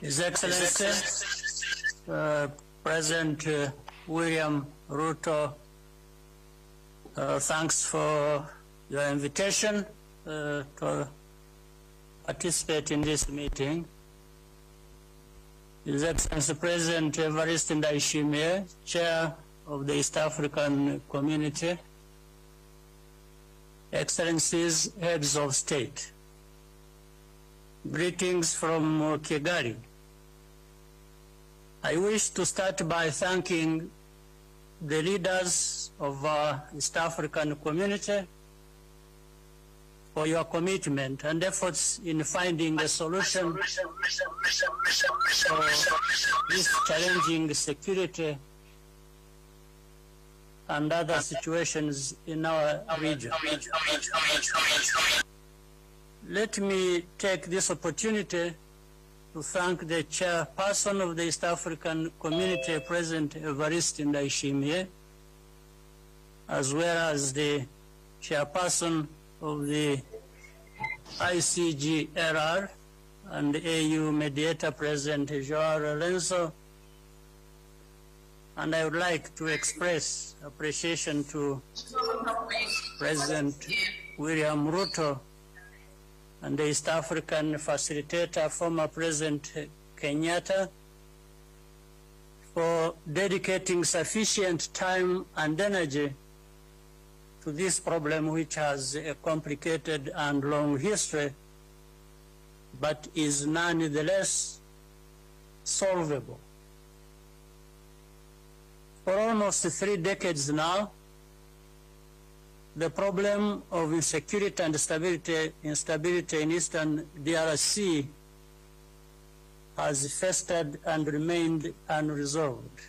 His Excellency, President William Ruto, thanks for your invitation to participate in this meeting. His Excellency President Evariste Ndayishimiye, Chair of the East African Community, Excellencies, Heads of State, greetings from Kigali. I wish to start by thanking the leaders of our East African community for your commitment and efforts in finding a solution for this challenging security and other situations in our region. Let me take this opportunity to thank the chairperson of the East African Community, President Evariste Ndayishimiye, as well as the chairperson of the ICGLR and AU mediator, President Joao Lorenzo. And I would like to express appreciation to President William Ruto and the East African facilitator, former President Kenyatta, for dedicating sufficient time and energy to this problem, which has a complicated and long history, but is nonetheless solvable. For almost 3 decades now, the problem of insecurity and instability in Eastern DRC has festered and remained unresolved.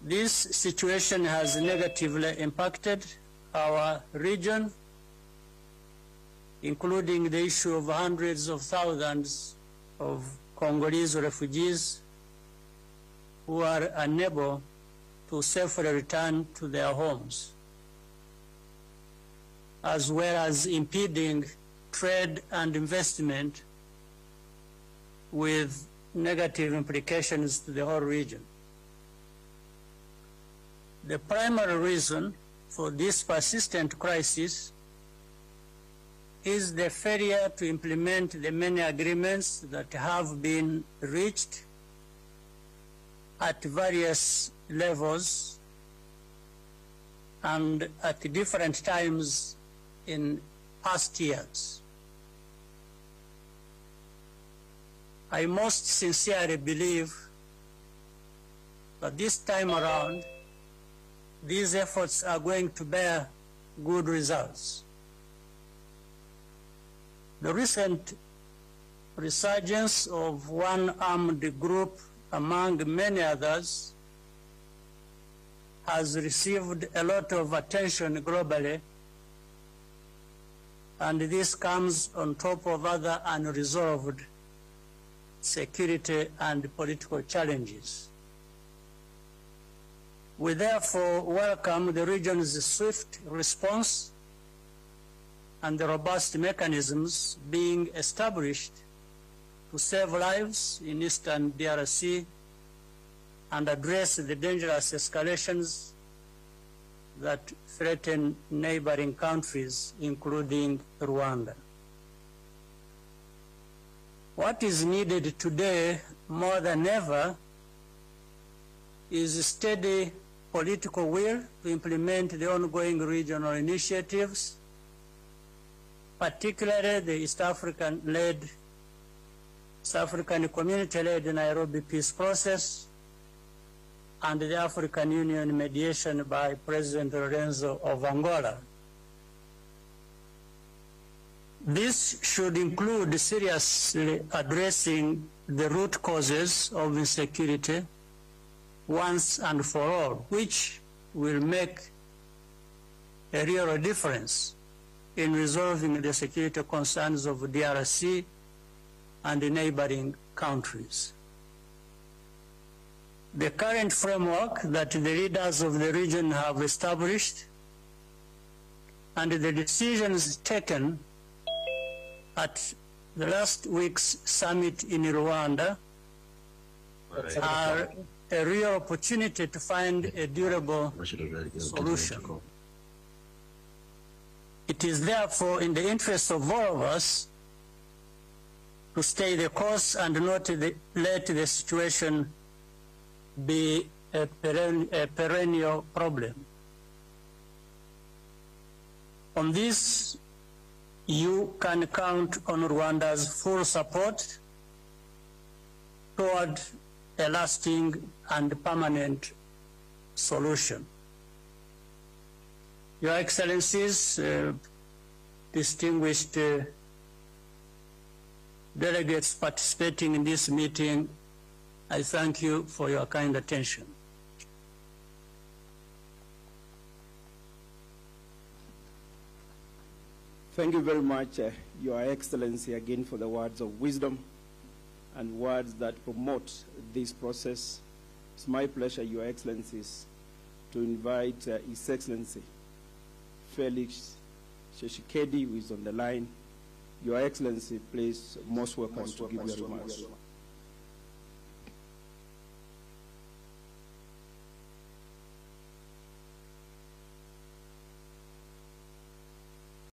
This situation has negatively impacted our region, including the issue of hundreds of thousands of Congolese refugees who are unable to safely return to their homes, as well as impeding trade and investment with negative implications to the whole region. The primary reason for this persistent crisis is the failure to implement the many agreements that have been reached at various levels and at different times in past years. I most sincerely believe that this time around, these efforts are going to bear good results. The recent resurgence of one armed group among many others has received a lot of attention globally, and this comes on top of other unresolved security and political challenges. We therefore welcome the region's swift response and the robust mechanisms being established to save lives in Eastern DRC and address the dangerous escalations that threaten neighboring countries, including Rwanda. What is needed today more than ever is steady political will to implement the ongoing regional initiatives, particularly the East African Community-led Nairobi Peace Process and the African Union mediation by President Lorenzo of Angola. This should include seriously addressing the root causes of insecurity once and for all, which will make a real difference in resolving the security concerns of DRC and the neighboring countries. The current framework that the leaders of the region have established and the decisions taken at the last week's summit in Rwanda are a real opportunity to find a durable solution. It is therefore in the interest of all of us to stay the course and not let the situation be a perennial problem. On this, you can count on Rwanda's full support toward a lasting and permanent solution. Your Excellencies, distinguished delegates participating in this meeting, I thank you for your kind attention. Thank you very much, Your Excellency, again for the words of wisdom and words that promote this process. It's my pleasure, Your Excellencies, to invite His Excellency Felix Tshisekedi, who is on the line. Your Excellency, please, most welcome to give your remarks.